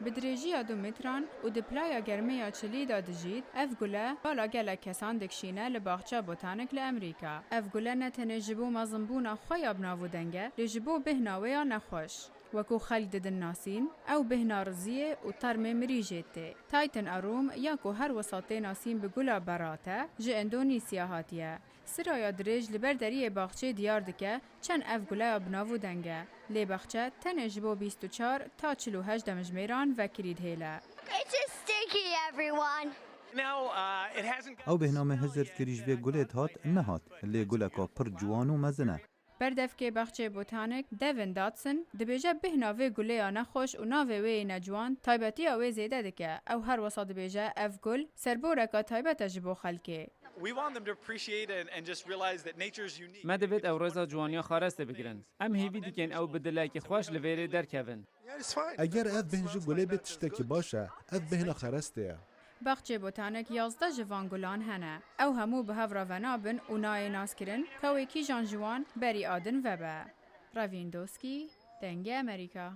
بدريجيا 2 متران و دبلايا گرميا چليدا دجيد اف گله بالا گله کسان دکشینه لباغچا بوتانیک لامریکا. اف گله نتنه جبو مزنبونا خویا بناو دنگه لجبو بهناویا نخوش. وكو خلق ددن ناسين او بهنا رزيه و طرمي مريجيتي تايتن اروم ياكو هر وساطي ناسين بگولا براته جي اندونيسيا هاتيه سرايا دريج لبردريه باغچه ديار دكه چن اف گولا بناو دنگه لي باغچه تنجبو 24 تا 48 دمجميران وكريد هيلا. It's just sticky, everyone. او بهنامه هزر کریج به گلت هات نهات لی گلکا پر جوان و مزنه. بردفکه باغچه بوتانیک دیوین داتسن دبیجه بهنا وی گلیا نخوش و ناوی وی نجوان تایبتی آوی زیده دکه او هر وسط دبیجه اف گل سربورکا تایبت جبو خلکه. ما دبیت او رزا جوانیا خارسته بگیرن. ام هیوی دیکن او بدله که خوش لویره در کون. اگر اف بهنج گله بتشتکی باشه اف بهنا خرسته. باغچه بوتانیک 11 جوان گلان هنه او همو به هفرا ونابن و نای ناس کرن که ویکی جان جوان بری آدن وبه. راویندوسکی دنگ امریکا.